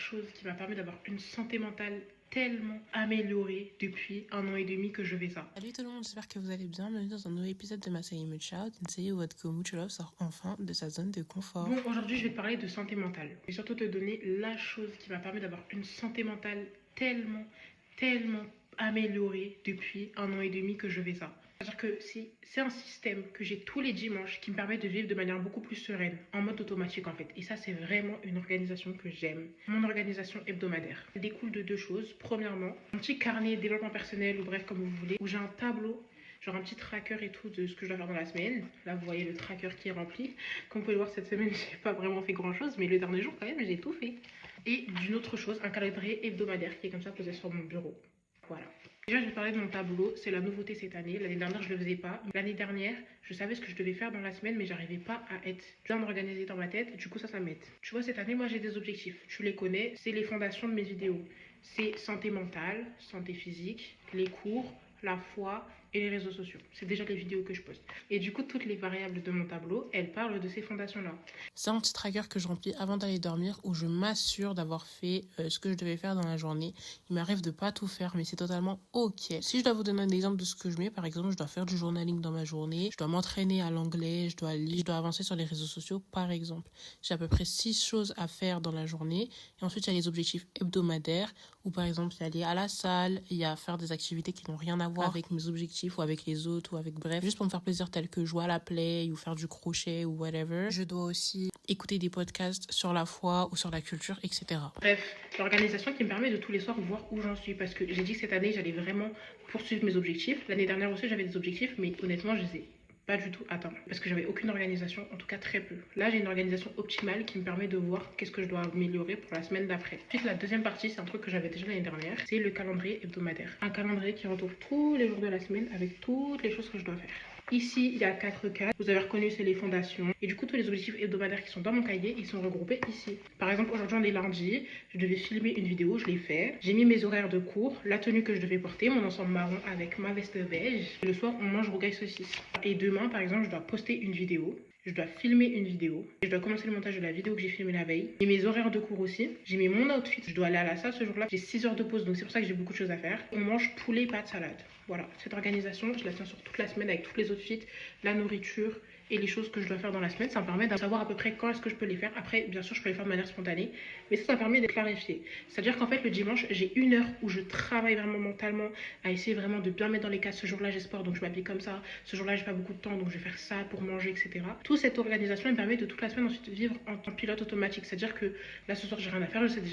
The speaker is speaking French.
chose qui m'a permis d'avoir une santé mentale tellement améliorée depuis 1 an et demi que je fais ça. Salut tout le monde, j'espère que vous allez bien. Bienvenue dans un nouvel épisode de ma série Mood Shout, une série où votre Mucho Love sort enfin de sa zone de confort. Bon, aujourd'hui je vais te parler de santé mentale et surtout te donner la chose qui m'a permis d'avoir une santé mentale tellement améliorée depuis 1 an et demi que je fais ça. C'est-à-dire que c'est un système que j'ai tous les dimanches qui me permet de vivre de manière beaucoup plus sereine, en mode automatique en fait. Et ça, c'est vraiment une organisation que j'aime. Mon organisation hebdomadaire. Elle découle de deux choses. Premièrement, un petit carnet de développement personnel ou bref comme vous voulez, où j'ai un tableau, genre un petit tracker et tout de ce que je dois faire dans la semaine. Là, vous voyez le tracker qui est rempli. Comme vous pouvez le voir, cette semaine, j'ai pas vraiment fait grand-chose, mais le dernier jour, quand même, j'ai tout fait. Et d'une autre chose, un calendrier hebdomadaire qui est comme ça posé sur mon bureau. Voilà. Déjà, je vais parler de mon tableau. C'est la nouveauté cette année. L'année dernière, je ne le faisais pas. L'année dernière, je savais ce que je devais faire dans la semaine, mais j'arrivais pas à être bien organisée dans ma tête. Du coup, ça m'aide. Tu vois, cette année, moi, j'ai des objectifs. Tu les connais. C'est les fondations de mes vidéos. C'est santé mentale, santé physique, les cours, la foi et les réseaux sociaux. C'est déjà les vidéos que je poste. Et du coup, toutes les variables de mon tableau, elles parlent de ces fondations-là. C'est un petit tracker que je remplis avant d'aller dormir où je m'assure d'avoir fait ce que je devais faire dans la journée. Il m'arrive de pas tout faire, mais c'est totalement ok. Si je dois vous donner un exemple de ce que je mets, par exemple, je dois faire du journaling dans ma journée, je dois m'entraîner à l'anglais, je dois lire, je dois avancer sur les réseaux sociaux, par exemple. J'ai à peu près 6 choses à faire dans la journée. Et ensuite, il y a les objectifs hebdomadaires où, par exemple, il y a aller à la salle, il y a faire des activités qui n'ont rien à voir avec mes objectifs ou avec les autres ou avec bref, juste pour me faire plaisir tel que jouer à la play ou faire du crochet ou whatever. Je dois aussi écouter des podcasts sur la foi ou sur la culture, etc. Bref, l'organisation qui me permet de tous les soirs voir où j'en suis parce que j'ai dit que cette année j'allais vraiment poursuivre mes objectifs. L'année dernière aussi j'avais des objectifs mais honnêtement je les ai pas du tout atteints parce que j'avais aucune organisation, en tout cas très peu. Là j'ai une organisation optimale qui me permet de voir qu'est-ce que je dois améliorer pour la semaine d'après. Ensuite la deuxième partie c'est un truc que j'avais déjà l'année dernière, c'est le calendrier hebdomadaire. Un calendrier qui retrouve tous les jours de la semaine avec toutes les choses que je dois faire. Ici, il y a 4 cases. Vous avez reconnu, c'est les fondations. Et du coup, tous les objectifs hebdomadaires qui sont dans mon cahier, ils sont regroupés ici. Par exemple, aujourd'hui, on est lundi. Je devais filmer une vidéo, je l'ai fait. J'ai mis mes horaires de cours, la tenue que je devais porter, mon ensemble marron avec ma veste beige. Le soir, on mange rougail saucisse. Et demain, par exemple, je dois poster une vidéo. Je dois filmer une vidéo. Je dois commencer le montage de la vidéo que j'ai filmée la veille. J'ai mes horaires de cours aussi. J'ai mis mon outfit. Je dois aller à la salle ce jour-là. J'ai 6 heures de pause, donc c'est pour ça que j'ai beaucoup de choses à faire. On mange poulet, pâtes, salade. Voilà, cette organisation, je la tiens sur toute la semaine avec tous les outfits, la nourriture et les choses que je dois faire dans la semaine. Ça me permet de savoir à peu près quand est-ce que je peux les faire. Après, bien sûr, je peux les faire de manière spontanée, mais ça me permet de clarifier. C'est-à-dire qu'en fait, le dimanche, j'ai 1 heure où je travaille vraiment mentalement à essayer vraiment de bien mettre dans les cases. Ce jour-là, j'ai sport, donc je m'habille comme ça. Ce jour-là, j'ai pas beaucoup de temps, donc je vais faire ça pour manger, etc. Toute cette organisation, elle me permet de toute la semaine ensuite vivre en pilote automatique. C'est-à-dire que là, ce soir, j'ai rien à faire, je sais déjà